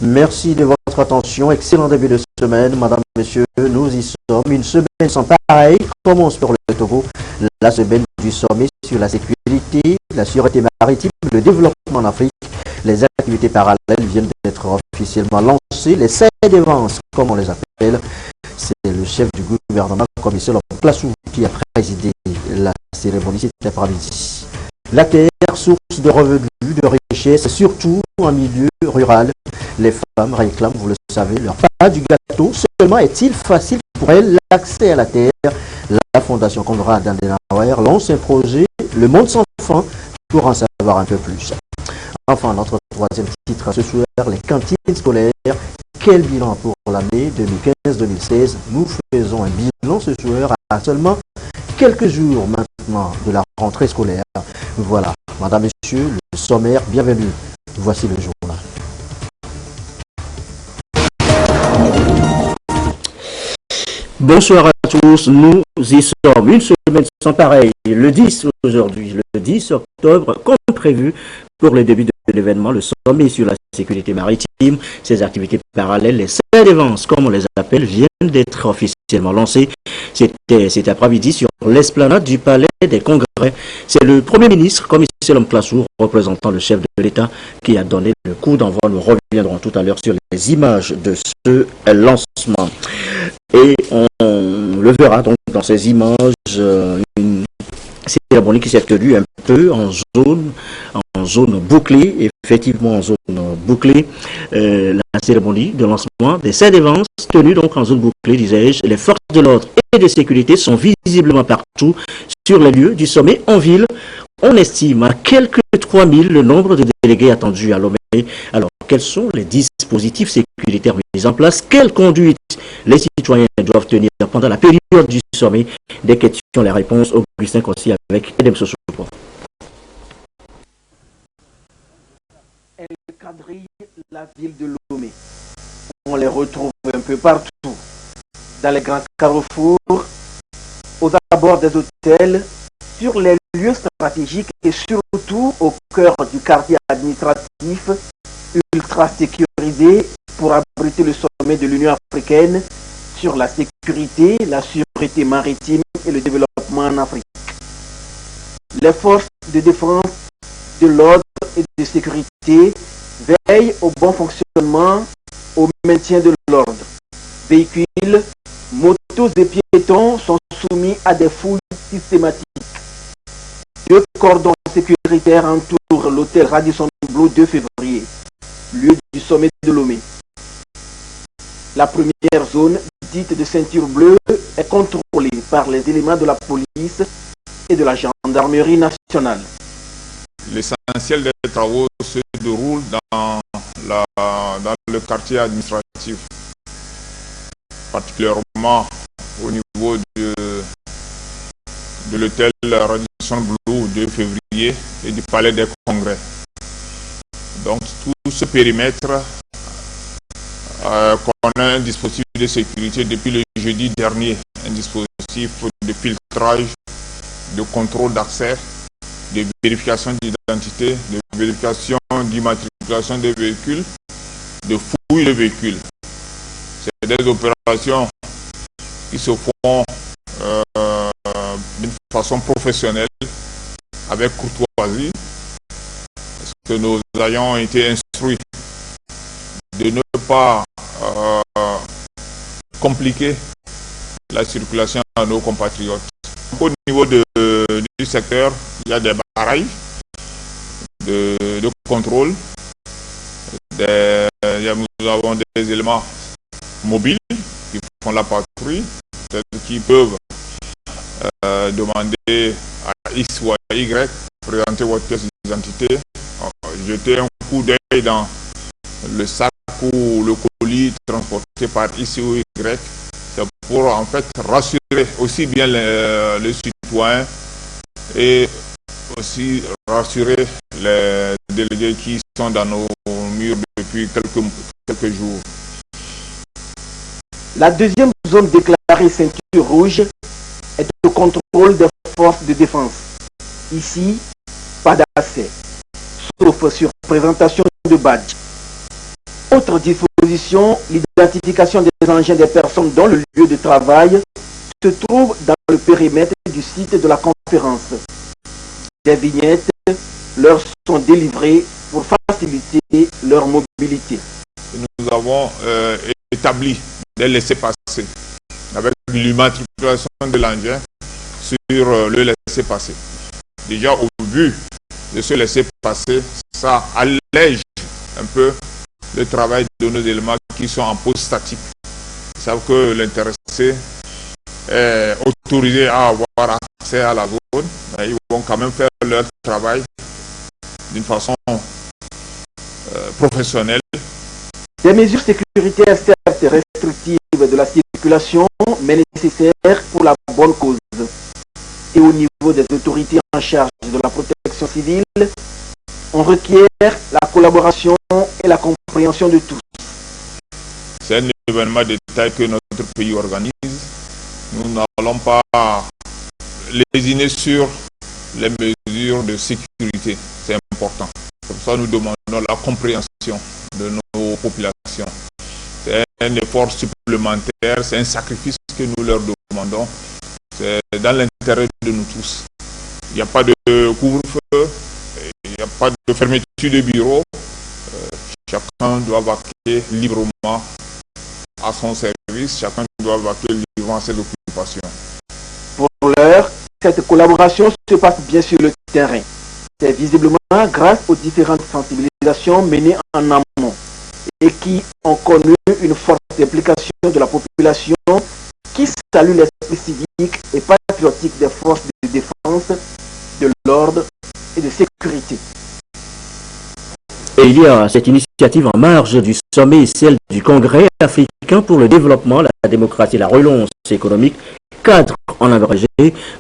Merci de votre attention. Excellent début de semaine, madame, messieurs. Nous y sommes. Une semaine sans pareil commence pour le Togo. La semaine du sommet sur la sécurité, la sûreté maritime, le développement en Afrique. Les activités parallèles viennent d'être officiellement lancées. Les CEDEVANS, comme on les appelle, c'est le chef du gouvernement, commissaire Plassou, qui a présidé la cérémonie cet après-midi. La terre, source de revenus, de richesses, surtout en milieu rural. Les femmes réclament, vous le savez, leur part du gâteau. Seulement est-il facile pour elles l'accès à la terre? La Fondation Konrad Adenauer lance un projet, Le Monde sans fin, pour en savoir un peu plus. Enfin, notre troisième titre ce soir, les cantines scolaires. Quel bilan pour l'année 2015-2016? Nous faisons un bilan ce soir à seulement quelques jours maintenant de la rentrée scolaire. Voilà, madame, messieurs, le sommaire, bienvenue. Voici le journal. Bonsoir à tous, nous y sommes. Une semaine sans pareil, le 10 aujourd'hui, le 10 octobre, comme prévu pour le début de l'événement, le sommet sur la sécurité maritime. Ces activités parallèles, les CEDEVANS, comme on les appelle, viennent d'être officiellement lancées. C'était cet après-midi sur l'esplanade du Palais des Congrès. C'est le Premier ministre, commissaire Plassou, représentant le chef de l'État, qui a donné le coup d'envoi. Nous reviendrons tout à l'heure sur les images de ce lancement. Et on le verra donc dans ces images, une cérémonie qui s'est tenue un peu en zone bouclée, effectivement en zone bouclée. La cérémonie de lancement des CEDEVANS tenue donc en zone bouclée, disais-je. Les forces de l'ordre et de sécurité sont visiblement partout sur les lieux du sommet en ville. On estime à quelques 3000 le nombre de délégués attendus à Lomé. Alors, quels sont les dispositifs sécuritaires mis en place? Quelle conduite les citoyens doivent tenir pendant la période du sommet? Des questions, les réponses. Augustin Kossi avec Edem Sosopo. Elle quadrille la ville de Lomé. On les retrouve un peu partout, dans les grands carrefours, aux abords des hôtels, sur les lieux stratégiques et surtout au cœur du quartier administratif ultra sécurisé pour abriter le sommet de l'Union africaine sur la sécurité, la sûreté maritime et le développement en Afrique. Les forces de défense, de l'ordre et de sécurité veillent au bon fonctionnement, au maintien de l'ordre. Véhicules, motos et piétons sont soumis à des fouilles systématiques. 2 cordons sécuritaires entourent l'hôtel Radisson Blu 2 février, lieu du sommet de Lomé. La première zone, dite de ceinture bleue, est contrôlée par les éléments de la police et de la gendarmerie nationale. L'essentiel des travaux se déroule dans le quartier administratif, particulièrement au niveau de l'hôtel Radisson Blu 2 février et du palais des congrès. Donc tout ce périmètre connaît un dispositif de sécurité depuis le jeudi dernier, un dispositif de filtrage, de contrôle d'accès, de vérification d'identité, de vérification d'immatriculation des véhicules, de fouille de véhicules. C'est des opérations qui se font d'une façon professionnelle, avec courtoisie, parce que nos agents ont été instruits de ne pas compliquer la circulation à nos compatriotes. Au niveau du secteur, il y a des barrages de contrôle. Nous avons des éléments mobiles qui font la patrouille, qui peuvent demander à X ou à Y, présenter votre pièce d'identité, jeter un coup d'œil dans le sac ou le colis transporté par X ou Y. C'est pour en fait rassurer aussi bien les citoyens et aussi rassurer les délégués qui sont dans nos murs depuis quelques jours. La deuxième zone déclarée ceinture rouge est au contrôle des forces de défense. Ici, pas d'accès, sauf sur présentation de badge. Autre disposition, l'identification des engins des personnes dont le lieu de travail se trouve dans le périmètre du site de la conférence. Des vignettes leur sont délivrées pour faciliter leur mobilité. Nous avons établi des laissez-passer avec l'immatriculation de l'engin sur le laissez-passer. Déjà au vu de ce laissez-passer, ça allège un peu le travail de nos éléments qui sont en pause statique. Ils savent que l'intéressé est autorisé à avoir accès à la zone, mais ils vont quand même faire leur travail d'une façon professionnelle. Des mesures sécuritaires certes restrictives de la circulation, mais nécessaires pour la bonne cause. Et au niveau des autorités en charge de la protection civile, on requiert la collaboration et la compréhension de tous. C'est un événement de taille que notre pays organise. Nous n'allons pas lésiner sur les mesures de sécurité. C'est important. Comme ça, nous demandons la compréhension de nos populations. C'est un effort supplémentaire, c'est un sacrifice que nous leur demandons. C'est dans l'intérêt de nous tous. Il n'y a pas de couvre-feu, il n'y a pas de fermeture de bureau. Chacun doit vaquer librement à son service, chacun doit vaquer librement à ses occupations. Pour l'heure, cette collaboration se passe bien sur le terrain. C'est visiblement grâce aux différentes sensibilisations menées en amont et qui ont connu une forte implication de la population qui salue l'esprit civique et patriotique des forces de défense, de l'ordre et de sécurité. Et il y a cette initiative en marge du sommet, celle du Congrès africain pour le développement, la démocratie et la relance économique, cadre en abrégé,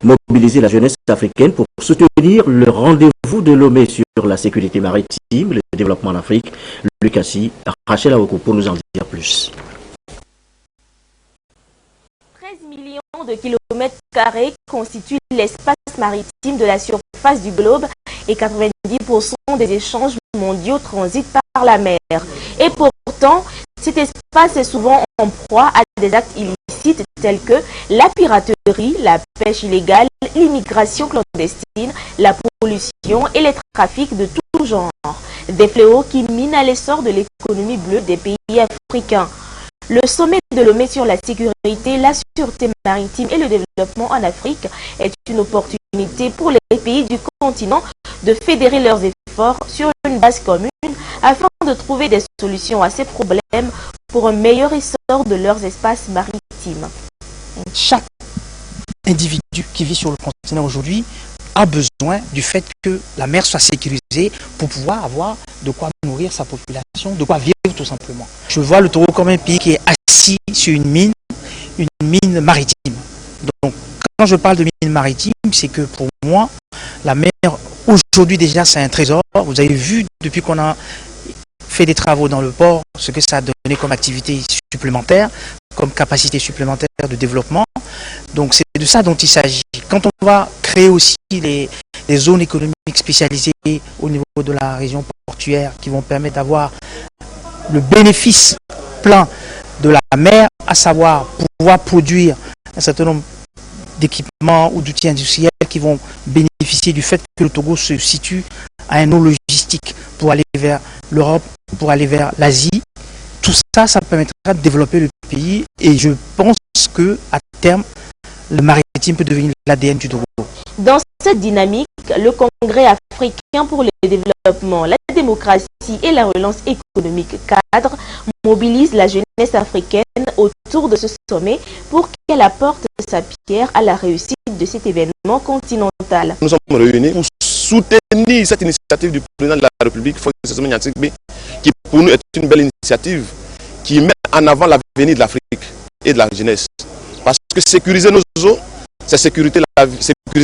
mobiliser la jeunesse africaine pour soutenir le rendez-vous de Lomé sur la sécurité maritime, le développement en Afrique. Lucassi, Rachel Aoko pour nous en dire plus. 13 millions de kilomètres carrés constituent l'espace maritime de la surface du globe et 90% des échanges mondiaux transitent par la mer. Et pourtant, cet espace est souvent en proie à des actes illicites tels que la piraterie, la pêche illégale, l'immigration clandestine, la pollution et les trafics de tout genre. Des fléaux qui minent à l'essor de l'économie bleue des pays africains. Le sommet de Lomé sur la sécurité, la sûreté maritime et le développement en Afrique est une opportunité pour les pays du continent de fédérer leurs efforts sur une base commune afin de trouver des solutions à ces problèmes pour un meilleur essor de leurs espaces maritimes. Chaque individu qui vit sur le continent aujourd'hui a besoin du fait que la mer soit sécurisée pour pouvoir avoir de quoi nourrir sa population, de quoi vivre tout simplement. Je vois le Togo comme un pays qui est assis sur une mine maritime. Donc quand je parle de mine maritime, c'est que pour moi, la mer aujourd'hui déjà c'est un trésor. Vous avez vu depuis qu'on a fait des travaux dans le port, ce que ça a donné comme activité supplémentaire, comme capacité supplémentaire de développement. Donc c'est de ça dont il s'agit. Quand on va créer aussi des zones économiques spécialisées au niveau de la région portuaire qui vont permettre d'avoir le bénéfice plein de la mer, à savoir pouvoir produire un certain nombre d'équipements ou d'outils industriels qui vont bénéficier du fait que le Togo se situe à un nœud logistique pour aller vers l'Europe, pour aller vers l'Asie. Tout ça, ça permettra de développer le pays et je pense que à terme, le maritime peut devenir l'ADN du Togo. Dans cette dynamique, le Congrès africain pour le développement, la démocratie et la relance économique cadre mobilise la jeunesse africaine autour de ce sommet pour qu'elle apporte sa pierre à la réussite de cet événement continental. Nous sommes réunis pour soutenir cette initiative du président de la République, qui pour nous est une belle initiative qui met en avant l'avenir de l'Afrique et de la jeunesse. Parce que sécuriser nos eaux, c'est sécuriser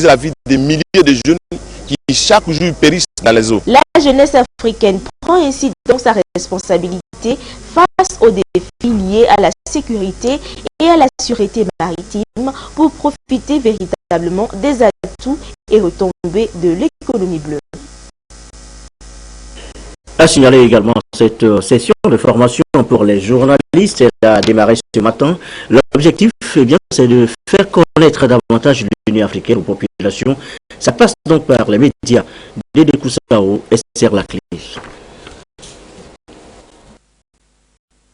la vie des milliers de jeunes qui chaque jour périssent dans les eaux. La jeunesse africaine prend ainsi donc sa responsabilité face aux défis liés à la sécurité et à la sûreté maritime pour profiter véritablement des atouts et retombées de l'économie bleue. A signalé également cette session de formation pour les journalistes. Elle a démarré ce matin. L'objectif, eh bien, c'est de faire connaître davantage l'Union africaine aux populations. Ça passe donc par les médias. Dédé Koussao, Esther Laclé.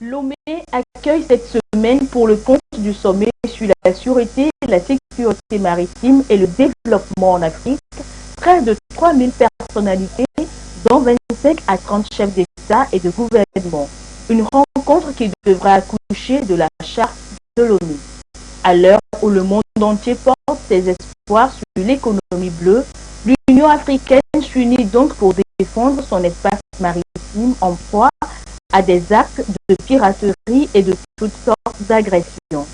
Lomé accueille cette semaine pour le compte du sommet sur la sûreté, la sécurité maritime et le développement en Afrique, près de 3000 personnalités, dont 25 à 30 chefs d'État et de gouvernement. Une rencontre qui devra accoucher de la charte de Lomé. À l'heure où le monde entier porte ses espoirs sur l'économie bleue, l'Union africaine s'unit donc pour défendre son espace maritime en proie à des actes de piraterie et de toutes sortes d'agressions.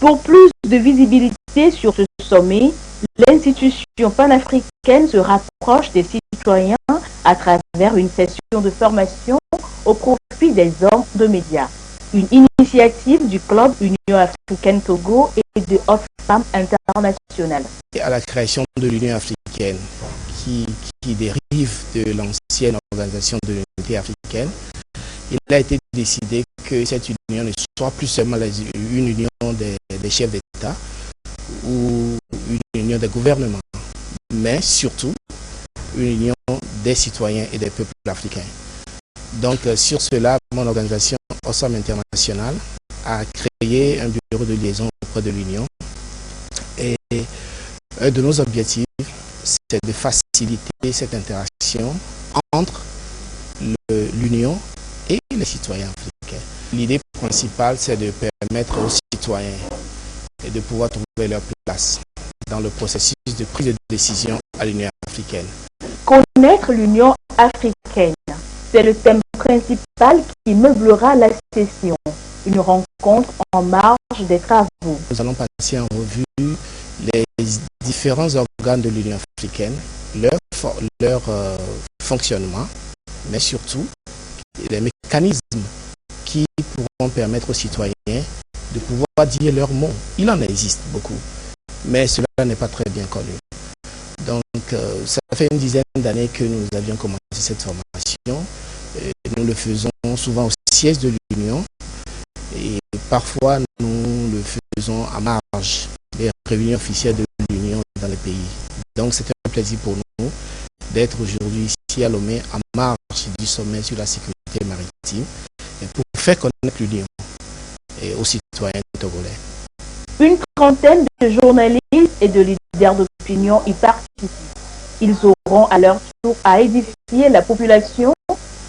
Pour plus de visibilité sur ce sommet, l'institution panafricaine se rapproche des citoyens à travers une session de formation au profit des hommes de médias. Une initiative du Club Union africaine Togo et de Oxfam International. À la création de l'Union africaine qui dérive de l'ancienne organisation de l'unité africaine, il a été décidé que cette union ne soit plus seulement une union des chefs d'État ou une union des gouvernements, mais surtout une union des citoyens et des peuples africains. Donc sur cela, mon organisation Oxfam International a créé un bureau de liaison auprès de l'Union et un de nos objectifs, c'est de faciliter cette interaction entre l'Union et les citoyens africains. L'idée principale, c'est de permettre aux citoyens de pouvoir trouver leur place dans le processus de prise de décision à l'Union africaine. Connaître l'Union africaine, c'est le thème principal qui meublera la session. Une rencontre en marge des travaux. Nous allons passer en revue les différents organes de l'Union africaine, leur fonctionnement, mais surtout les mécanismes qui pourront permettre aux citoyens de pouvoir dire leur mot. Il en existe beaucoup, mais cela n'est pas très bien connu. Donc, ça fait une dizaine d'années que nous avions commencé cette formation. Nous le faisons souvent au siège de l'Union et parfois nous le faisons à marge des réunions officielles de l'Union dans les pays. Donc, c'est un plaisir pour nous d'être aujourd'hui ici à Lomé à marge du sommet sur la sécurité maritime et pour faire connaître l'Union et aux citoyens togolais. Une trentaine de journalistes et de leaders d'opinion y participent. Ils auront à leur tour à édifier la population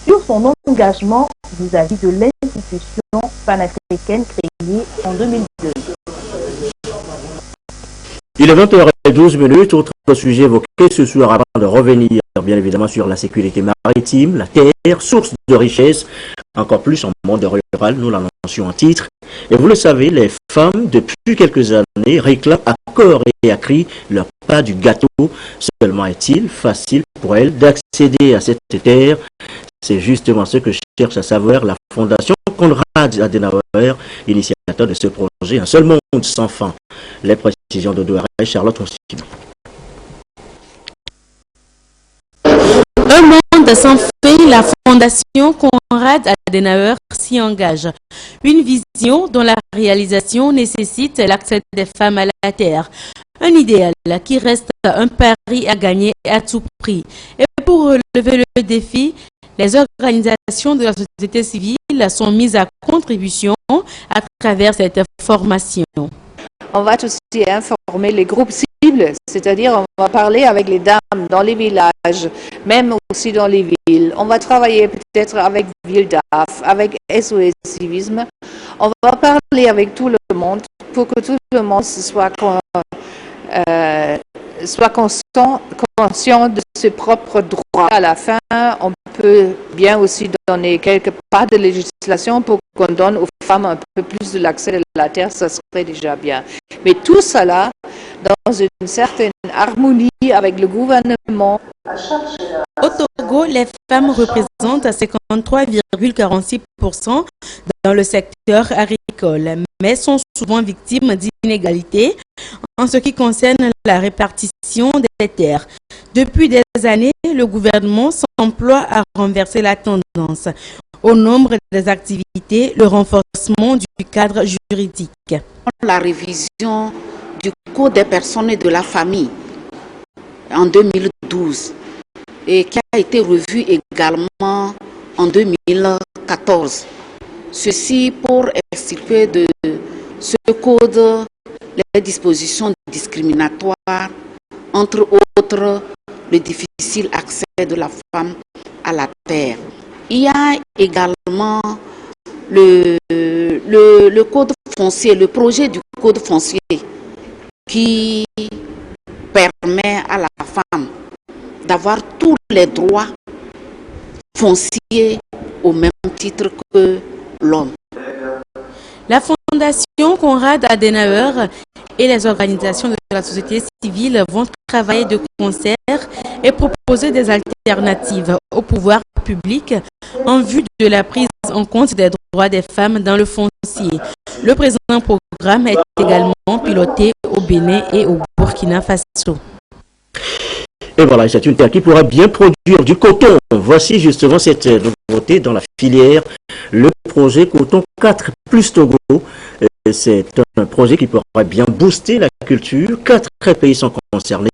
sur son engagement vis-à-vis de l'institution panafricaine créée en 2002. Il est 20h12. Autre sujet évoqué ce soir avant de revenir bien évidemment sur la sécurité maritime, la terre, source de richesse, encore plus en monde rural, nous l'annoncions en titre. Et vous le savez, les femmes, depuis quelques années, réclament à corps et à cri leur part du gâteau. Seulement est-il facile pour elles d'accéder à cette terre? C'est justement ce que cherche à savoir la Fondation Konrad Adenauer, initiateur de ce projet Un seul monde sans fin. Les précisions de Douaré, Charlotte Onsime. Un monde sans fin, la Fondation Konrad Adenauer s'y engage. Une vision dont la réalisation nécessite l'accès des femmes à la terre. Un idéal qui reste un pari à gagner à tout prix. Et pour relever le défi, les organisations de la société civile sont mises à contribution à travers cette formation. On va aussi informer les groupes cibles, c'est-à-dire on va parler avec les dames dans les villages, même aussi dans les villes. On va travailler peut-être avec VILDAF, avec SOS Civisme. On va parler avec tout le monde pour que tout le monde soit conscient de ses propres droits. À la fin, on peut bien aussi donner quelques pas de législation pour qu'on donne aux femmes un peu plus de l'accès à la terre, ça serait déjà bien. Mais tout cela dans une certaine harmonie avec le gouvernement. Au Togo, les femmes représentent 53,46% dans le secteur agricole, mais sont souvent victimes d'inégalités en ce qui concerne la répartition des terres. Depuis des années, le gouvernement s'emploie à renverser la tendance. Au nombre des activités, le renforcement du cadre juridique. La révision du Code des personnes et de la famille en 2012 et qui a été revu également en 2014. Ceci pour extirper de ce code les dispositions discriminatoires, entre autres le difficile accès de la femme à la terre. Il y a également le code foncier, le projet du code foncier qui permet à la femme d'avoir tous les droits fonciers au même titre que l'homme. La Fondation Konrad Adenauer et les organisations de la société civile vont travailler de concert et proposer des alternatives au pouvoir public en vue de la prise en compte des droits des femmes dans le foncier. Le présent programme est également piloté au Bénin et au Burkina Faso. Et voilà, c'est une terre qui pourra bien produire du coton. Voici justement cette nouveauté dans la filière, le projet Coton 4 plus Togo. C'est un projet qui pourra bien booster la culture. 4 pays sont concernés.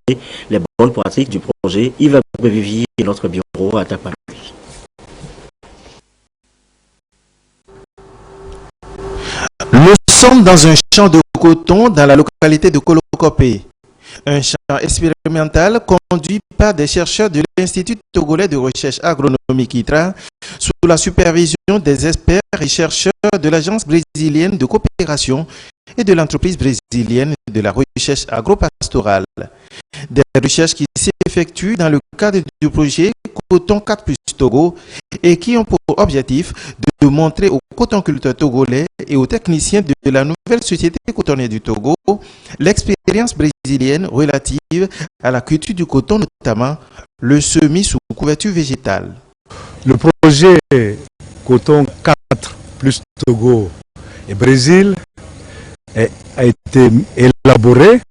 Les bonnes pratiques du projet. Yves Vivier, notre bureau à Tapalus. Nous sommes dans un champ de coton dans la localité de Kolokopé. Un champ expérimental conduit par des chercheurs de l'Institut togolais de recherche agronomique ITRA sous la supervision des experts et chercheurs de l'Agence brésilienne de coopération et de l'entreprise brésilienne de la recherche agropastorale. Des recherches qui s'effectuent dans le cadre du projet Coton 4 plus Togo et qui ont pour objectif de montrer aux cotonculteurs togolais et aux techniciens de la nouvelle société cotonnière du Togo l'expérience brésilienne relative à la culture du coton, notamment le semis sous couverture végétale. Le projet Coton 4 plus Togo et Brésil a été élaboré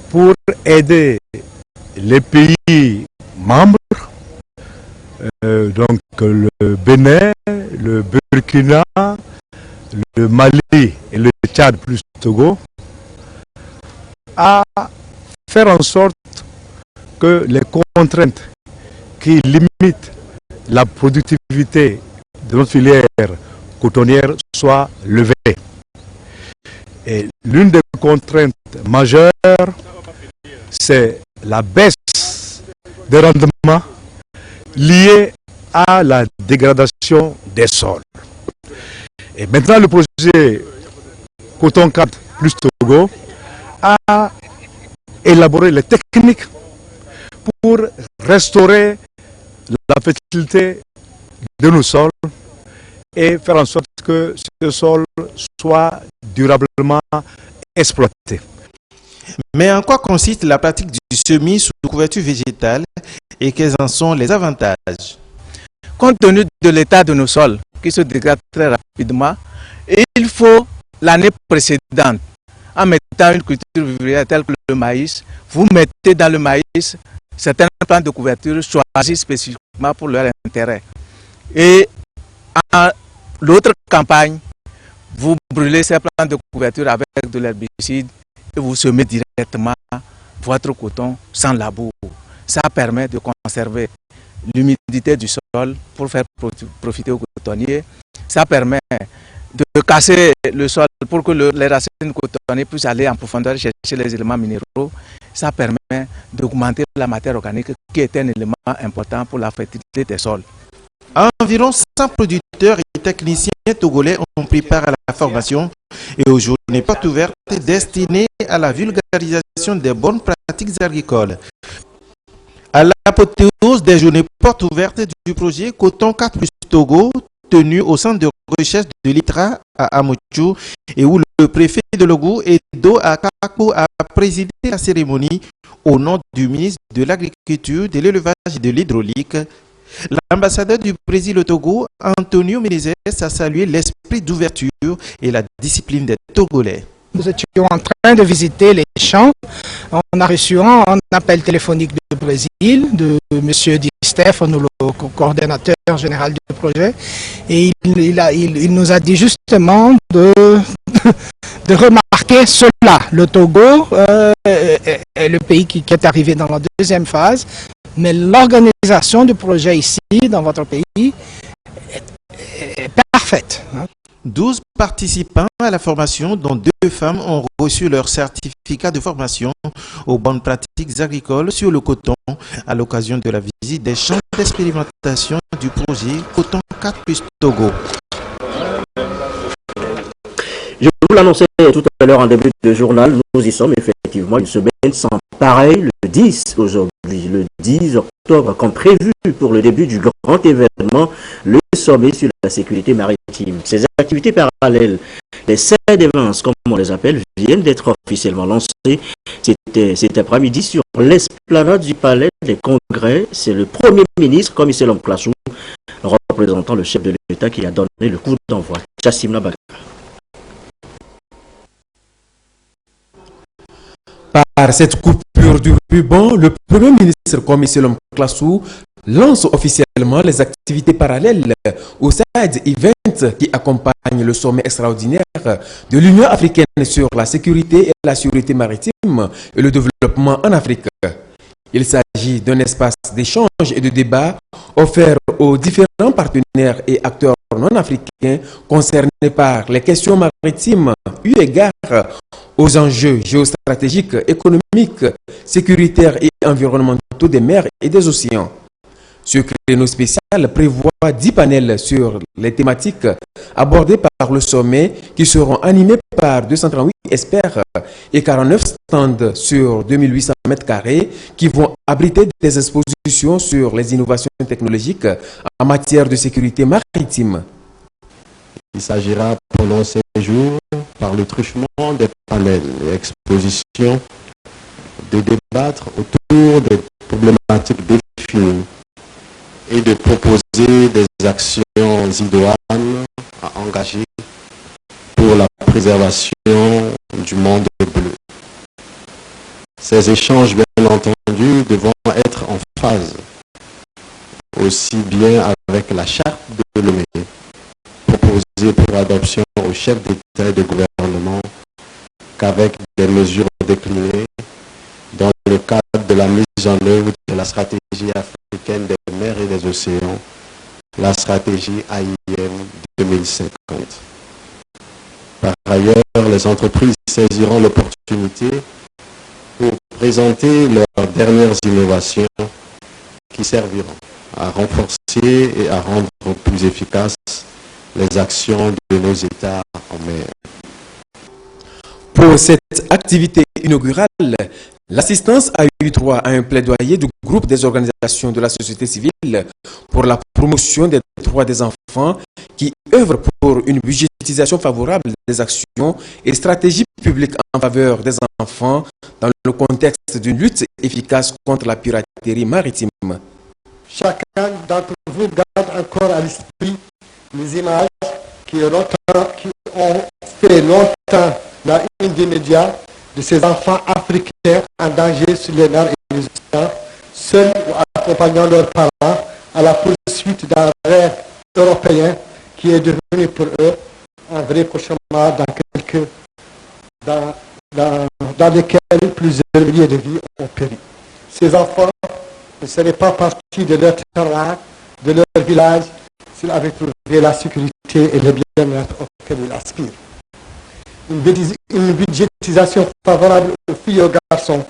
pour aider les pays membres, donc le Bénin, le Burkina, le Mali et le Tchad plus Togo, à faire en sorte que les contraintes qui limitent la productivité de notre filière cotonnière soient levées. Et l'une des contraintes majeures, c'est la baisse des rendements liés à la dégradation des sols. Et maintenant, le projet Coton 4 plus Togo a élaboré les techniques pour restaurer la fertilité de nos sols et faire en sorte que ce sol soit durablement exploité. Mais en quoi consiste la pratique du semis sous couverture végétale et quels en sont les avantages? Compte tenu de l'état de nos sols qui se dégradent très rapidement, il faut l'année précédente, en mettant une culture vivrière telle que le maïs, vous mettez dans le maïs certains plants de couverture choisis spécifiquement pour leur intérêt. Et en l'autre campagne, vous brûlez ces plants de couverture avec de l'herbicide et vous semez directement votre coton sans labour. Ça permet de conserver l'humidité du sol pour faire profiter aux cotonniers. Ça permet de casser le sol pour que les racines cotonnières puissent aller en profondeur chercher les éléments minéraux. Ça permet d'augmenter la matière organique qui est un élément important pour la fertilité des sols. Environ 100 producteurs et techniciens togolais ont pris part à la formation et aux journées portes ouvertes destinées à la vulgarisation des bonnes pratiques agricoles. À l'apothéose des journées portes ouvertes du projet Coton 4 plus Togo, tenu au centre de recherche de l'ITRA à Amochou et où le préfet de Logou Edo Akako a présidé la cérémonie au nom du ministre de l'Agriculture, de l'Élevage et de l'Hydraulique. L'ambassadeur du Brésil au Togo, Antonio Menezes, a salué l'esprit d'ouverture et la discipline des Togolais. nous étions en train de visiter les champs. On a reçu un appel téléphonique du Brésil, de M. Di Stefano, le coordonnateur général du projet. Et il nous a dit justement de remarquer cela. Le Togo est le pays qui est arrivé dans la deuxième phase, mais l'organisation du projet ici, dans votre pays, est parfaite. 12 participants à la formation, dont 2 femmes, ont reçu leur certificat de formation aux bonnes pratiques agricoles sur le coton à l'occasion de la visite des champs d'expérimentation du projet Coton 4 plus Togo. Je vous l'annonçais tout à l'heure en début de journal, nous y sommes effectivement une semaine sans pareil, le 10 aujourd'hui, le 10 octobre, comme prévu pour le début du grand événement, le sommet sur la sécurité maritime. Ces activités parallèles, les CEDEVANS, comme on les appelle, viennent d'être officiellement lancées. C'était cet après-midi sur l'esplanade du palais des congrès. C'est le Premier ministre, commissaire Lomklassou, représentant le chef de l'État, qui a donné le coup d'envoi. Chassimna Bakar. Par cette coupure du ruban, le Premier ministre commissaire Lomklassou lance officiellement les activités parallèles au Side Event qui accompagne le sommet extraordinaire de l'Union africaine sur la sécurité et la sécurité maritime et le développement en Afrique. Il s'agit d'un espace d'échange et de débat offert aux différents partenaires et acteurs non africains concernés par les questions maritimes eu égard aux enjeux géostratégiques, économiques, sécuritaires et environnementaux des mers et des océans. Ce créneau spécial prévoit 10 panels sur les thématiques abordées par le sommet qui seront animés par 238 experts et 49 stands sur 2800 m² qui vont abriter des expositions sur les innovations technologiques en matière de sécurité maritime. Il s'agira pendant ces jours, par le truchement des panels et expositions, de débattre autour des problématiques définies et de proposer des actions idoines à engager pour la préservation du monde bleu. Ces échanges, bien entendu, devront être en phase aussi bien avec la charte de Lomé, proposée pour adoption au chef d'État et de gouvernement, qu'avec des mesures déclinées dans le cadre de la mise en œuvre de la stratégie africaine des mers et des océans, la stratégie AIM 2050. Par ailleurs, les entreprises saisiront l'opportunité pour présenter leurs dernières innovations qui serviront à renforcer et à rendre plus efficaces les actions de nos États en mer. Pour cette activité inaugurale, l'assistance a eu droit à un plaidoyer du groupe des organisations de la société civile pour la promotion des droits des enfants qui œuvrent pour une budgétisation favorable des actions et stratégies publiques en faveur des enfants dans le contexte d'une lutte efficace contre la piraterie maritime. Chacun d'entre vous garde encore à l'esprit les images qui ont fait longtemps la une des médias de ces enfants africains en danger sur les mers et les océans, seuls ou accompagnant leurs parents à la poursuite d'un rêve européen qui est devenu pour eux un vrai cauchemar dans lesquels plusieurs milliers de vies ont péri. Ces enfants ne seraient pas partis de leur terroir, de leur village, s'ils avaient trouvé la sécurité et le bien-être auquel ils aspirent. Une budgétisation favorable aux filles et aux garçons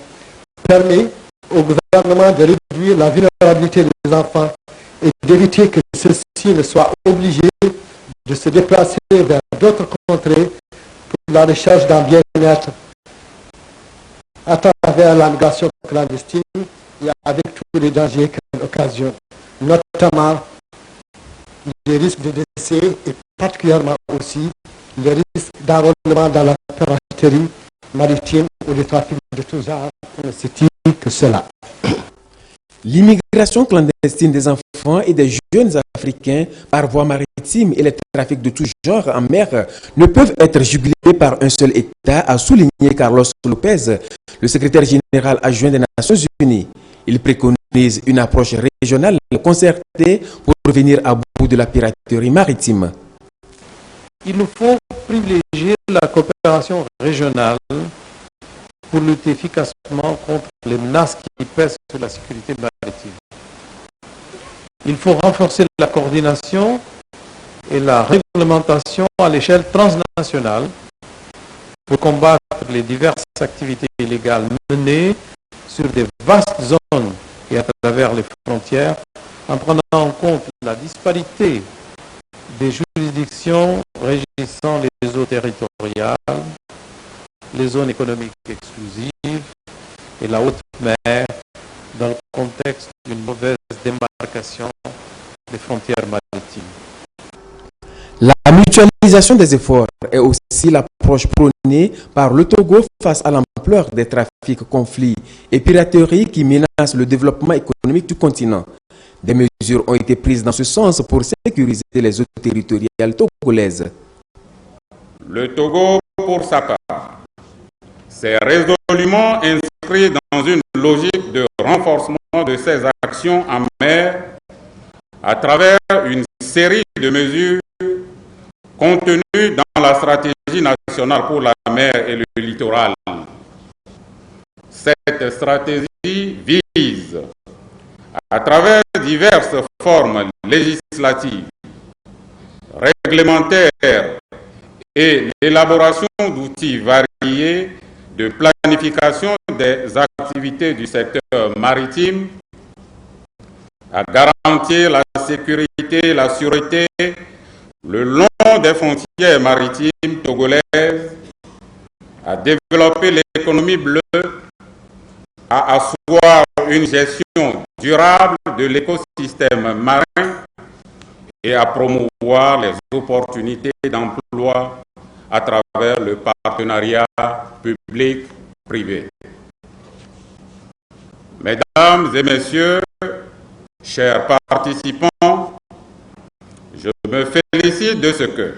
permet au gouvernement de réduire la vulnérabilité des enfants et d'éviter que ceux-ci ne soient obligés de se déplacer vers d'autres contrées pour la recherche d'un bien-être à travers la migration clandestine et avec tous les dangers qu'elle occasionne, notamment les risques de décès et particulièrement aussi les risques d'enrôlement dans la piraterie maritime ou les trafics de tous genres. On ne se dit que cela. L'immigration clandestine des enfants et des jeunes africains par voie maritime et les trafics de tout genre en mer ne peuvent être jugulés par un seul État, a souligné Carlos Lopez, le secrétaire général adjoint des Nations Unies. Il préconise une approche régionale concertée pour venir à bout de la piraterie maritime. Il nous faut privilégier la coopération régionale pour lutter efficacement contre les menaces qui pèsent sur la sécurité maritime. Il faut renforcer la coordination et la réglementation à l'échelle transnationale pour combattre les diverses activités illégales menées sur des vastes zones et à travers les frontières, en prenant en compte la disparité des juridictions régissant les eaux territoriales, les zones économiques exclusives et la haute mer dans le contexte d'une mauvaise démarcation des frontières maritimes. La mutualisation des efforts est aussi l'approche prônée par le Togo face à l'ampleur des trafics, conflits et pirateries qui menacent le développement économique du continent. Des mesures ont été prises dans ce sens pour sécuriser les eaux territoriales togolaises. Le Togo, pour sa part, s'est résolument inscrit dans une logique de renforcement de ses actions en mer à travers une série de mesures contenues dans la stratégie nationale pour la mer et le littoral. Cette stratégie vise, à travers diverses formes législatives, réglementaires et l'élaboration d'outils variés de planification des activités du secteur maritime, à garantir la sécurité et la sûreté le long des frontières maritimes togolaises, à développer l'économie bleue, à asseoir une gestion durable de l'écosystème marin et à promouvoir les opportunités d'emploi à travers le partenariat public-privé. Mesdames et messieurs, chers participants, je me félicite de ce que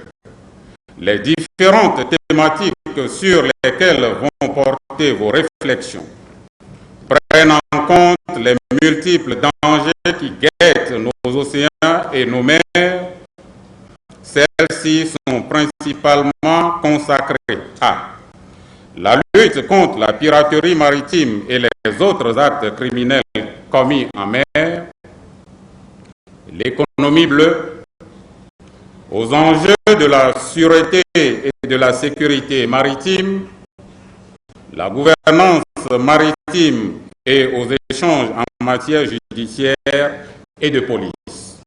les différentes thématiques sur lesquelles vont porter vos réflexions prennent en compte les multiples dangers qui guettent nos océans et nos mers. Celles-ci sont principalement consacrées à la lutte contre la piraterie maritime et les autres actes criminels commis en mer, l'économie bleue, aux enjeux de la sûreté et de la sécurité maritime, la gouvernance maritime et aux échanges en matière judiciaire et de police.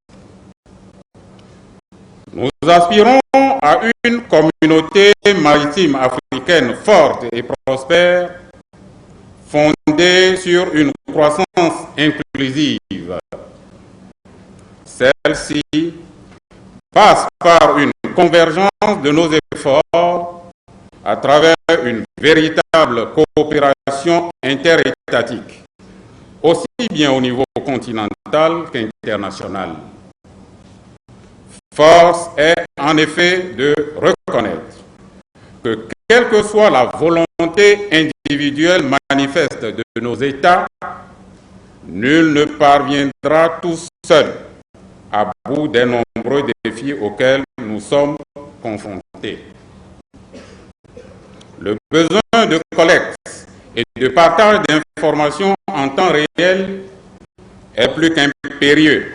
Nous aspirons à une communauté maritime africaine forte et prospère, fondée sur une croissance inclusive. Celle-ci passe par une convergence de nos efforts à travers une véritable coopération interétatique, aussi bien au niveau continental qu'international. Force est en effet de reconnaître que quelle que soit la volonté individuelle manifeste de nos États, nul ne parviendra tout seul à bout des nombreux défis auxquels nous sommes confrontés. Le besoin de collecte et de partage d'informations en temps réel est plus qu'impérieux.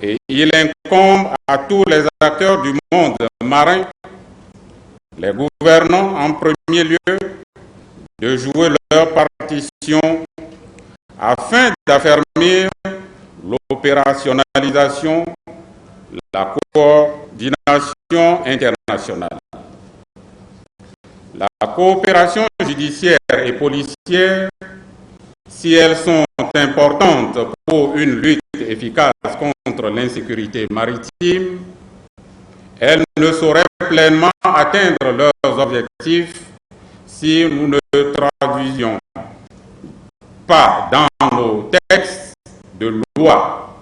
Et il incombe à tous les acteurs du monde marin, les gouvernants en premier lieu, de jouer leur partition afin d'affermir l'opérationnalisation, la coordination internationale. La coopération judiciaire et policière, si elles sont importantes pour une lutte efficace contre l'insécurité maritime, elles ne sauraient pleinement atteindre leurs objectifs si nous ne traduisions pas dans nos textes de loi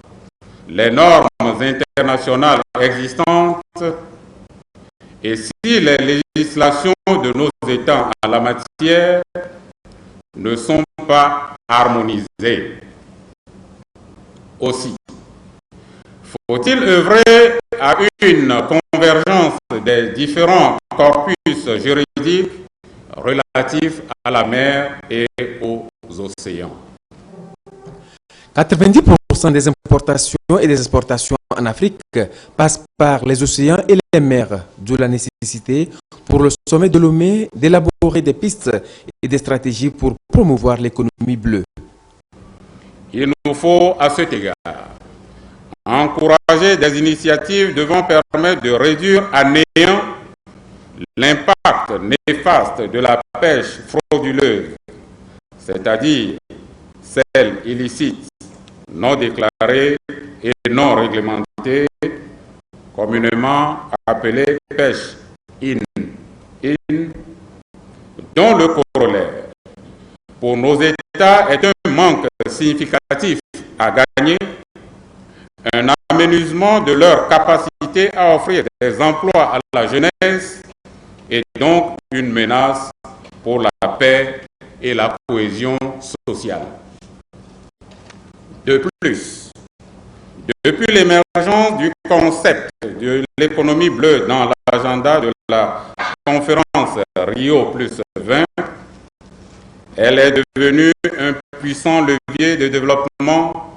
les normes internationales existantes et si les législations de nos États en la matière ne sont pas harmonisées. Aussi, faut-il œuvrer à une convergence des différents corpus juridiques relatifs à la mer et aux océans. 90% des importations et des exportations en Afrique passent par les océans et les mers, d'où la nécessité pour le sommet de Lomé d'élaborer des pistes et des stratégies pour promouvoir l'économie bleue. Il nous faut à cet égard encourager des initiatives devant permettre de réduire à néant l'impact néfaste de la pêche frauduleuse, c'est-à-dire celle illicite, non déclarée et non réglementée, communément appelée pêche in, dont le corollaire pour nos États est un manque significatif à gagner, un aménagement de leur capacité à offrir des emplois à la jeunesse et donc une menace pour la paix et la cohésion sociale. De plus, depuis l'émergence du concept de l'économie bleue dans l'agenda de la conférence Rio + 20, elle est devenue un puissant levier de développement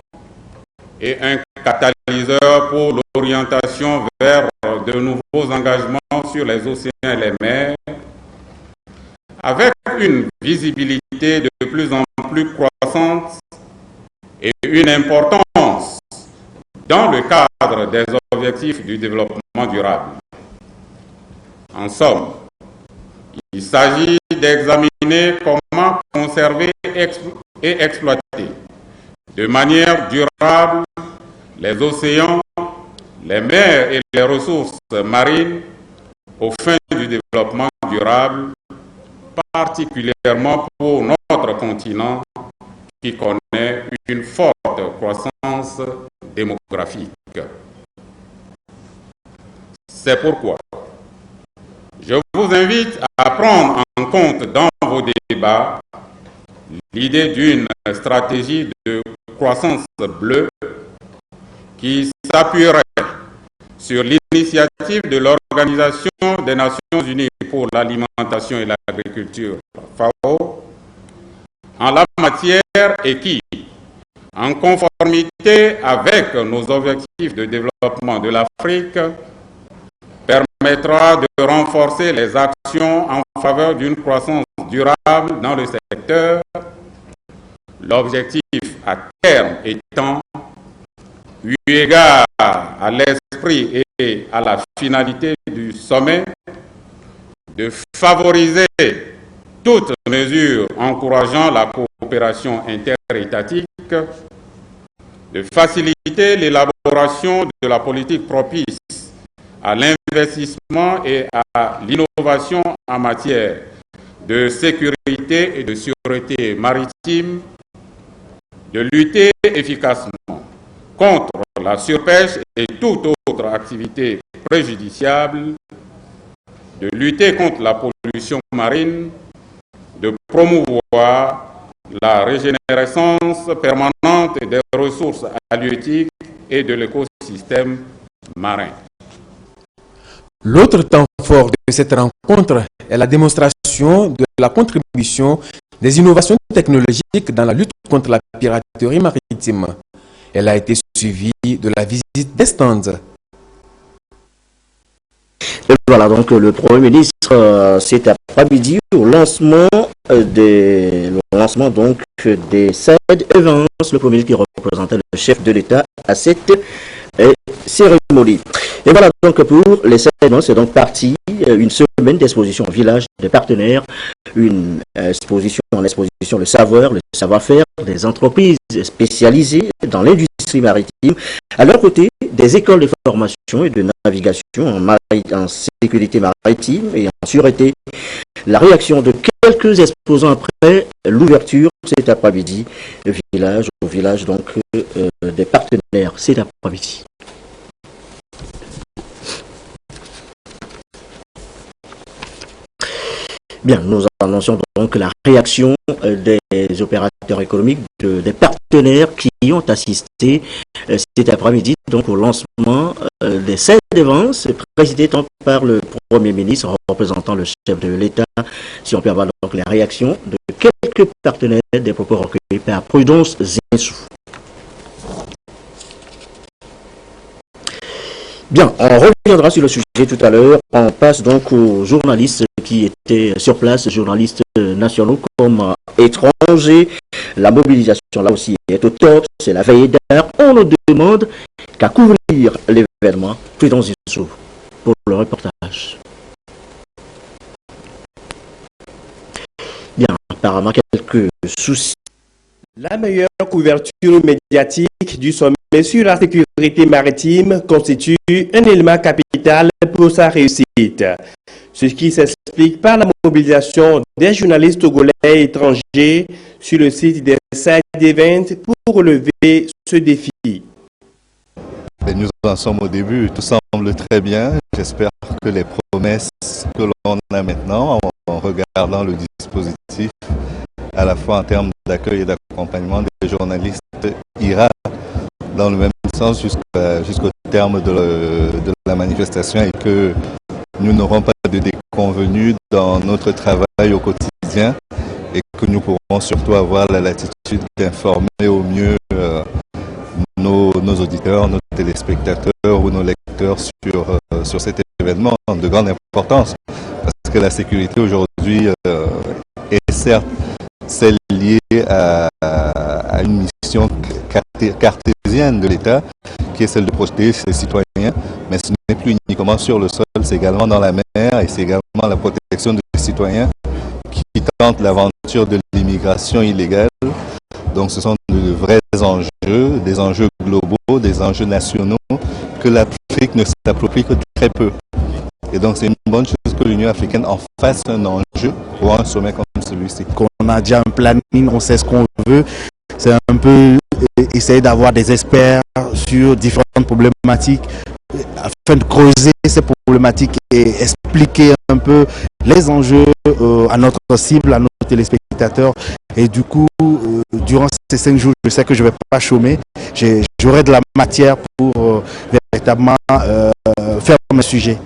et un catalyseur pour l'orientation vers de nouveaux engagements sur les océans et les mers, avec une visibilité de plus en plus croissante et une importance dans le cadre des objectifs du développement durable. En somme, il s'agit d'examiner comment conserver et exploiter de manière durable les océans, les mers et les ressources marines aux fins du développement durable, particulièrement pour notre continent qui connaît une forte croissance démographique. C'est pourquoi je vous invite à prendre en compte dans vos débats l'idée d'une stratégie de croissance bleue qui s'appuierait sur l'initiative de l'Organisation des Nations Unies pour l'alimentation et l'agriculture, FAO, en la matière et qui, en conformité avec nos objectifs de développement de l'Afrique, permettra de renforcer les actions en faveur d'une croissance durable dans le secteur, l'objectif à terme étant, eu égard à l'esprit et à la finalité du sommet, de favoriser toute mesure encourageant la coopération interétatique, de faciliter l'élaboration de la politique propice à l'investissement et à l'innovation en matière de sécurité et de sûreté maritime, de lutter efficacement contre la surpêche et toute autre activité préjudiciable, de lutter contre la pollution marine, de promouvoir la régénérescence permanente des ressources halieutiques et de l'écosystème marin. L'autre temps fort de cette rencontre est la démonstration de la contribution des innovations technologiques dans la lutte contre la piraterie maritime. Elle a été suivie de la visite des stands. Et voilà donc le Premier ministre, cet après-midi au lancement des SAID Events, le Premier ministre qui représentait le chef de l'État à cette cérémonie. Et voilà donc pour les événements, c'est donc parti une semaine d'exposition au village des partenaires, une exposition, le savoir-faire des entreprises spécialisées dans l'industrie maritime, à leur côté des écoles de formation et de navigation en sécurité maritime et en sûreté. La réaction de quelques exposants après l'ouverture cet après-midi au village donc des partenaires cet après-midi. Bien, nous annonçons donc la réaction des opérateurs économiques, des partenaires qui ont assisté cet après-midi donc au lancement des 16 dépenses présidées tant par le Premier ministre représentant le chef de l'État. Si on peut avoir donc les réactions de quelques partenaires des propos recueillis par Prudence Zinsou. Bien, on reviendra sur le sujet tout à l'heure. On passe donc aux journalistes qui étaient sur place, journalistes nationaux comme étrangers. La mobilisation là aussi est au top, c'est la veille d'art. On ne demande qu'à couvrir l'événement. Prudence Zinsou pour le reportage. Bien, apparemment quelques soucis. La meilleure couverture médiatique du sommet sur la sécurité maritime constitue un élément capital pour sa réussite. Ce qui s'explique par la mobilisation des journalistes togolais et étrangers sur le site des Side Events pour relever ce défi. Nous en sommes au début, tout semble très bien. J'espère que les promesses que l'on a maintenant en regardant le dispositif, à la fois en termes d'accueil et d'accompagnement des journalistes, ira dans le même sens jusqu'au terme de la manifestation et que nous n'aurons pas de déconvenus dans notre travail au quotidien et que nous pourrons surtout avoir la latitude d'informer au mieux nos auditeurs, nos téléspectateurs ou nos lecteurs sur cet événement de grande importance. Parce que la sécurité aujourd'hui est certes celle liée à une mission cartésienne de l'État, qui est celle de protéger ses citoyens, mais ce n'est plus uniquement sur le sol, c'est également dans la mer et c'est également la protection des citoyens qui tentent l'aventure de l'immigration illégale. Donc ce sont de vrais enjeux, des enjeux globaux, des enjeux nationaux que l'Afrique ne s'approprie que très peu. Et donc c'est une bonne chose que l'Union africaine en fasse un enjeu pour un sommet comme celui-ci. On a déjà un planning, on sait ce qu'on veut. C'est un peu essayer d'avoir des experts sur différentes problématiques afin de creuser ces problématiques et expliquer un peu les enjeux à notre cible, à nos téléspectateurs. Et du coup, durant ces 5 jours, je sais que je ne vais pas chômer. J'aurai de la matière pour véritablement faire mon sujet.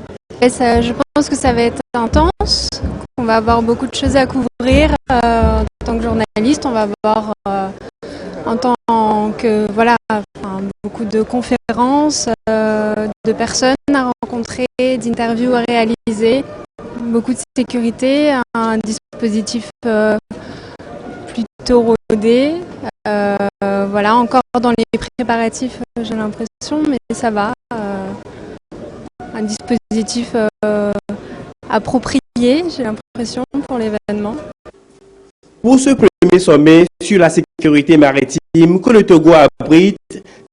Et ça, je pense que ça va être intense, qu'on va avoir beaucoup de choses à couvrir en tant que journaliste. On va avoir en tant que beaucoup de conférences, de personnes à rencontrer, d'interviews à réaliser, beaucoup de sécurité, un dispositif plutôt rodé. Encore dans les préparatifs, j'ai l'impression, mais ça va. Un dispositif approprié, j'ai l'impression, pour l'événement. Pour ce premier sommet sur la sécurité maritime que le Togo abrite,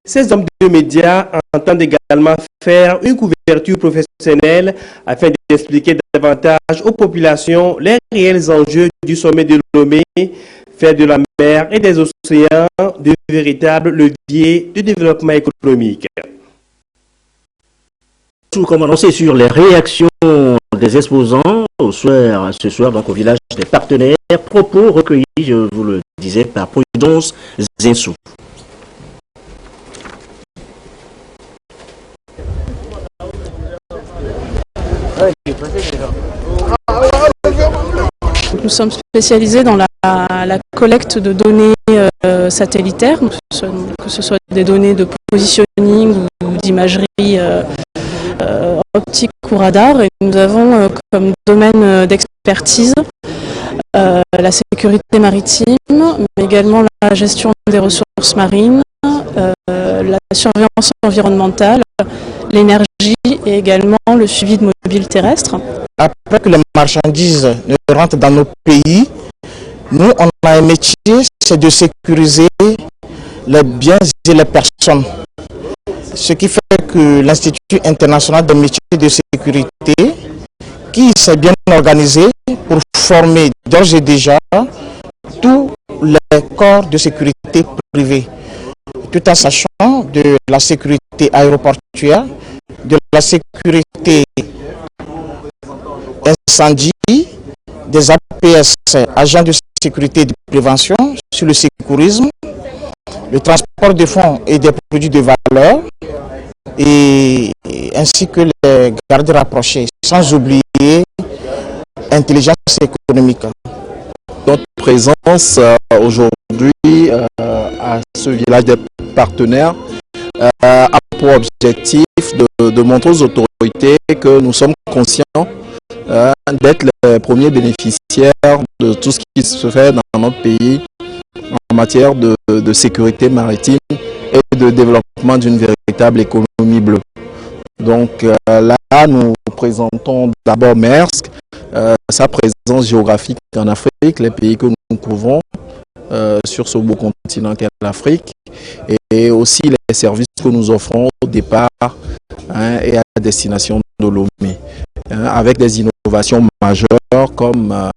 ces hommes de médias entendent également faire une couverture professionnelle afin d'expliquer davantage aux populations les réels enjeux du sommet de Lomé, faire de la mer et des océans de véritables leviers de développement économique. Comme annoncé sur les réactions des exposants ce soir donc au village des partenaires, propos recueillis, je vous le disais, par Prudence Zinsou. Nous sommes spécialisés dans la collecte de données satellitaires, que ce soit des données de positioning ou d'imagerie optique ou radar, et nous avons comme domaine d'expertise la sécurité maritime, mais également la gestion des ressources marines, la surveillance environnementale, l'énergie et également le suivi de mobiles terrestres. Après que les marchandises ne rentrent dans nos pays, nous, on a un métier, c'est de sécuriser les biens et les personnes. Ce qui fait que l'Institut international des métiers de sécurité, qui s'est bien organisé pour former d'ores et déjà tous les corps de sécurité privés, tout en sachant de la sécurité aéroportuaire, de la sécurité incendie, des APS, agents de sécurité et de prévention, sur le sécurisme, le transport de fonds et des produits de valeur, et ainsi que les gardes rapprochés, sans oublier intelligence économique. Notre présence aujourd'hui à ce village des partenaires a pour objectif de montrer aux autorités que nous sommes conscients d'être les premiers bénéficiaires de tout ce qui se fait dans notre pays en matière de sécurité maritime et de développement d'une véritable économie bleue. Donc là, nous présentons d'abord Maersk, sa présence géographique en Afrique, les pays que nous couvrons sur ce beau continent qu'est l'Afrique, et aussi les services que nous offrons au départ et à destination de Lomé, avec des innovations majeures comme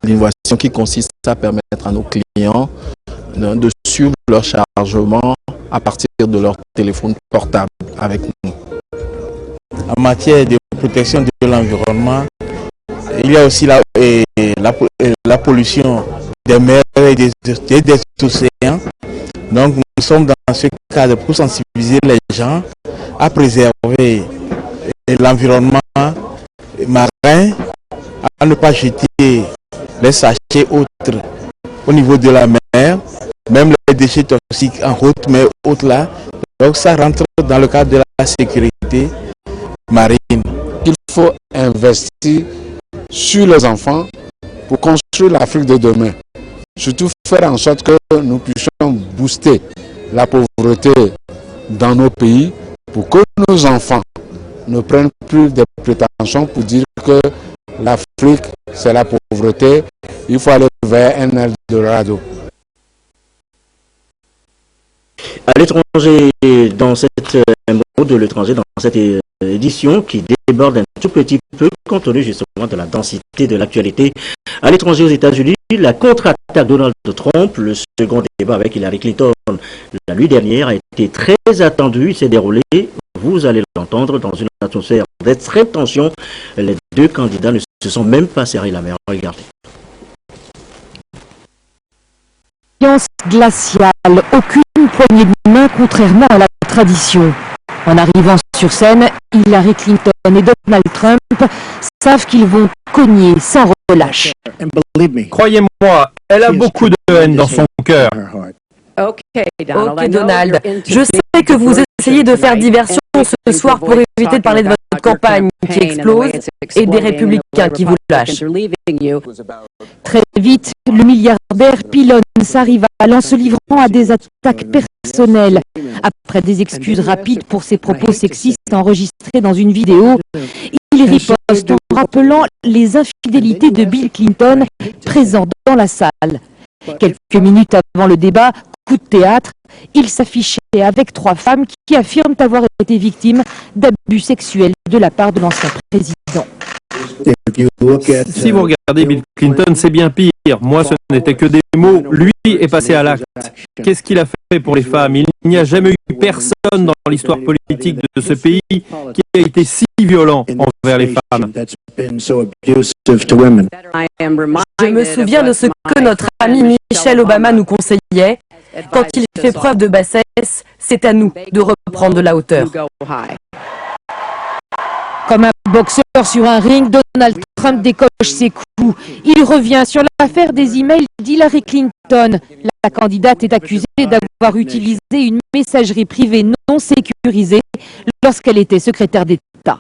l'innovation qui consiste à permettre à nos clients de suivre leur chargement à partir de leur téléphone portable avec nous. En matière de protection de l'environnement, il y a aussi la pollution des mers et des océans. Donc nous sommes dans ce cadre pour sensibiliser les gens à préserver l'environnement marin, à ne pas jeter les sachets autres au niveau de la mer, même les déchets toxiques en route, mais au-delà. Donc ça rentre dans le cadre de la sécurité marine. Il faut investir sur les enfants pour construire l'Afrique de demain. Surtout faire en sorte que nous puissions booster la pauvreté dans nos pays pour que nos enfants ne prennent plus de prétentions pour dire que l'Afrique c'est la pauvreté, il faut aller vers un Eldorado. À l'étranger, dans cette mot de l'étranger, dans cette édition qui déborde un tout petit peu compte tenu justement de la densité de l'actualité. À l'étranger, aux États-Unis, la contre-attaque Donald Trump, le second débat avec Hillary Clinton la nuit dernière a été très attendu. Il s'est déroulé, vous allez l'entendre, dans une atmosphère d'extrême tension. Les deux candidats ne se sont même pas serré la main. Regardez. Ambiance glaciale, aucune poignée de main contrairement à la tradition. En arrivant sur scène, Hillary Clinton et Donald Trump savent qu'ils vont cogner sans relâche. Croyez-moi, elle a beaucoup de haine dans son cœur. Ok Donald, je sais que vous essayez de faire diversion ce soir pour éviter de parler de votre campagne qui explose et des républicains qui vous lâchent. Très vite, le milliardaire pilonne sa rivale en se livrant à des attaques personnelles. Après des excuses rapides pour ses propos sexistes enregistrés dans une vidéo, il riposte en rappelant les infidélités de Bill Clinton présent dans la salle. Quelques minutes avant le débat, coup de théâtre, il s'affichait avec 3 femmes qui affirment avoir été victimes d'abus sexuels de la part de l'ancien président. Si vous regardez Bill Clinton, c'est bien pire. Moi, ce n'était que des mots. Lui est passé à l'acte. Qu'est-ce qu'il a fait pour les femmes? Il n'y a jamais eu personne dans l'histoire politique de ce pays qui a été si violent envers les femmes. Je me souviens de ce que notre ami Michelle Obama nous conseillait. Quand il fait preuve de bassesse, c'est à nous de reprendre de la hauteur. Comme un boxeur sur un ring, Donald Trump décoche ses coups. Il revient sur l'affaire des emails d'Hillary Clinton. La candidate est accusée d'avoir utilisé une messagerie privée non sécurisée lorsqu'elle était secrétaire d'État.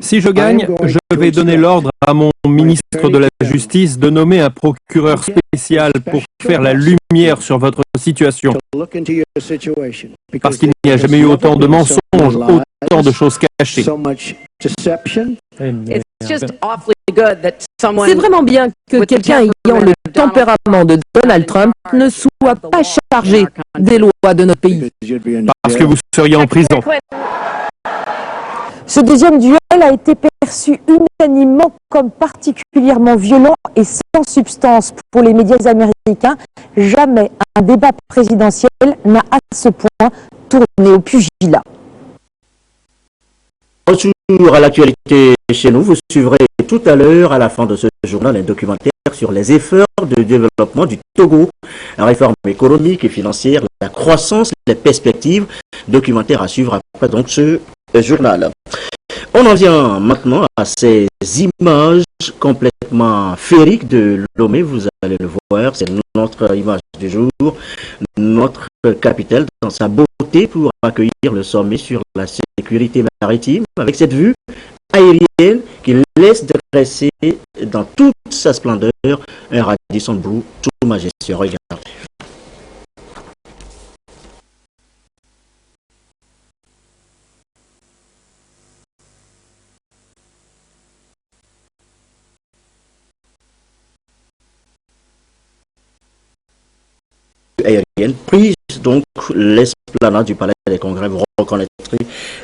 Si je gagne, je vais donner l'ordre à mon ministre de la Justice de nommer un procureur spécial pour faire la lumière sur votre situation. Parce qu'il n'y a jamais eu autant de mensonges, autant de choses cachées. C'est vraiment bien que quelqu'un ayant le tempérament de Donald Trump ne soit pas chargé des lois de notre pays. Parce que vous seriez en prison. Ce deuxième duel a été perçu unanimement comme particulièrement violent et sans substance pour les médias américains. Jamais un débat présidentiel n'a à ce point tourné au pugilat. Retour à l'actualité chez nous, vous suivrez tout à l'heure à la fin de ce journal un documentaire sur les efforts de développement du Togo, la réforme économique et financière, la croissance, les perspectives, documentaire à suivre après donc ce journal. On en vient maintenant à ces images complètement féeriques de Lomé, vous allez le voir, c'est notre image du jour, notre capitale dans sa beauté pour accueillir le sommet sur la sécurité maritime avec cette vue aérienne qui laisse dresser dans toute sa splendeur un Radisson Blu tout majestueux. Regardez. Aérienne prise donc l'esplanade du Palais des Congrès. Vous reconnaîtrez,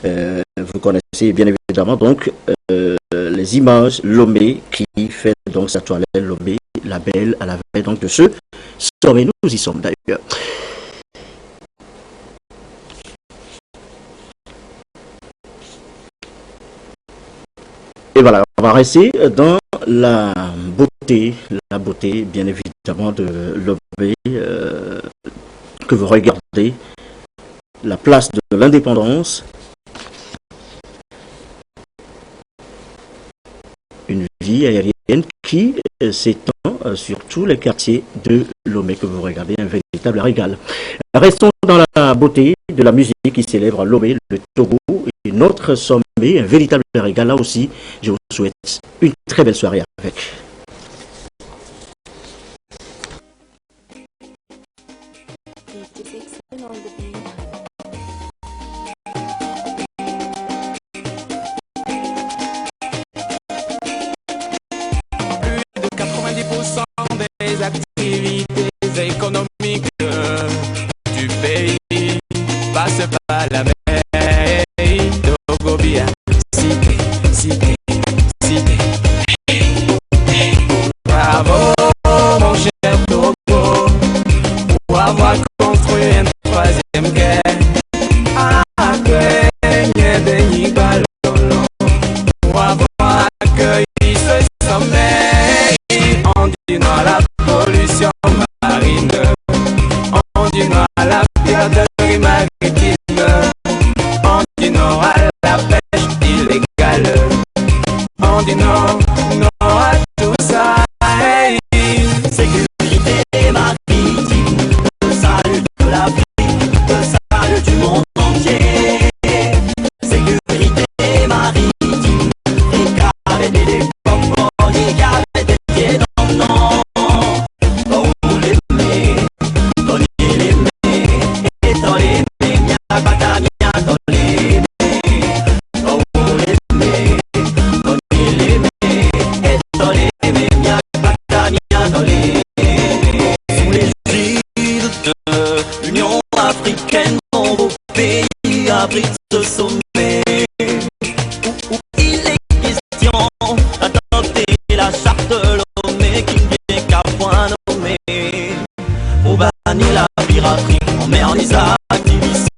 vous connaissez bien évidemment donc les images Lomé qui fait donc sa toilette Lomé, la belle à la veille donc de ce sommet. Nous y sommes d'ailleurs. Et voilà, on va rester dans la beauté bien évidemment de Lomé que vous regardez, la place de l'indépendance, une vie aérienne qui s'étend sur tous les quartiers de Lomé que vous regardez, un véritable régal. Restons dans la beauté de la musique qui célèbre Lomé, le Togo et notre sommet, un véritable régal. Là aussi, je vous souhaite une très belle soirée avec. Plus de 90% des activités économiques du pays passent par la mer. Togobia, cité. Bravo mon cher Togo pour avoir construit un troisième quai. Pour avoir accueilli ce sommet en dînant la pollution marine, en dînant la piraterie maritime, en dînant à la pêche illégale, en dînant non à tout ça. Hey. Sécurité maritime, le salut de l'Afrique, le salut du monde entier. Sécurité maritime, et des bonbons, et des pieds dans le nom. Oh, l'aimer, Tony l'aimer, et Tony l'aimer, mia bata mia Tony l'aimer. Oh, l'aimer, Tony l'aimer, et Tony l'aimer, mia bata mia Tony l'aimer. Sous l'égide de l'Union africaine, mon beau pays abrite ce sommet. Adopter la charte Lomé qui n'est qu'à point nommé. Pour bannir la piraterie en mer des activistes,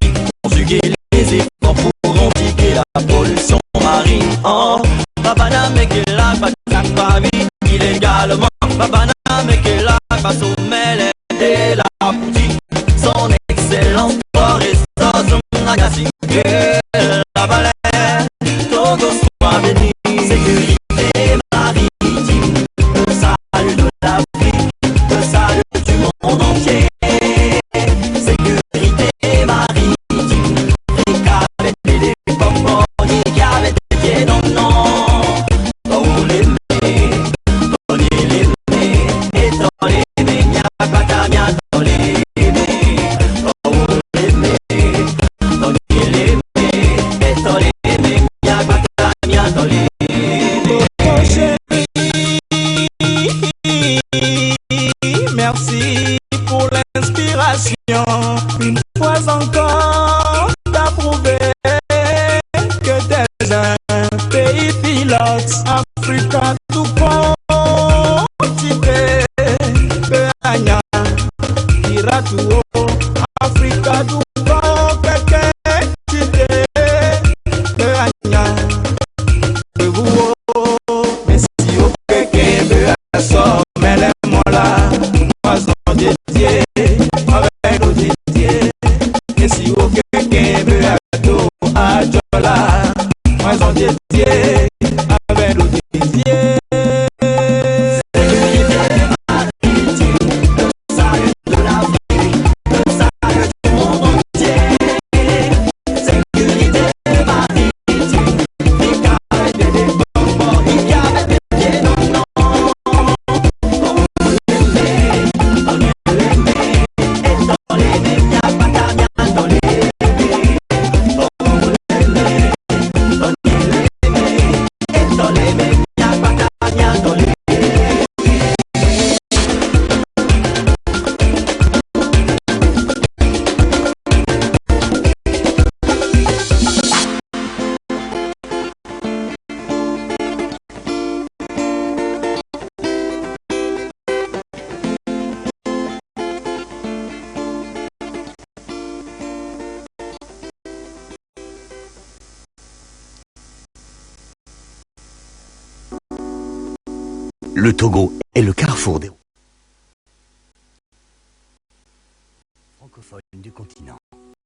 conjuguer les efforts pour endiguer la pollution marine. Oh, Babana Mekela, Patakpavi, illégalement. Babana Mekela, Basomel et la boutique. Son excellence, Boris Nagassi, la baleine, Togo soit béni. Sécurité maritime, le salut de l'Afrique, le salut du monde entier. pas encore approuvé que t'es un pays pilote. Africa tout continent, Beanya, Iratuo, Africa tout continent, Beanya, Bebuo, Messio, Keke, Beasso, Melemola, Poisson dédié, avec nos dédiés, Messio, Keke, Beato, Adjola, Poisson dédié, avec nos dédiés. Le Togo est le carrefour des francophones du continent.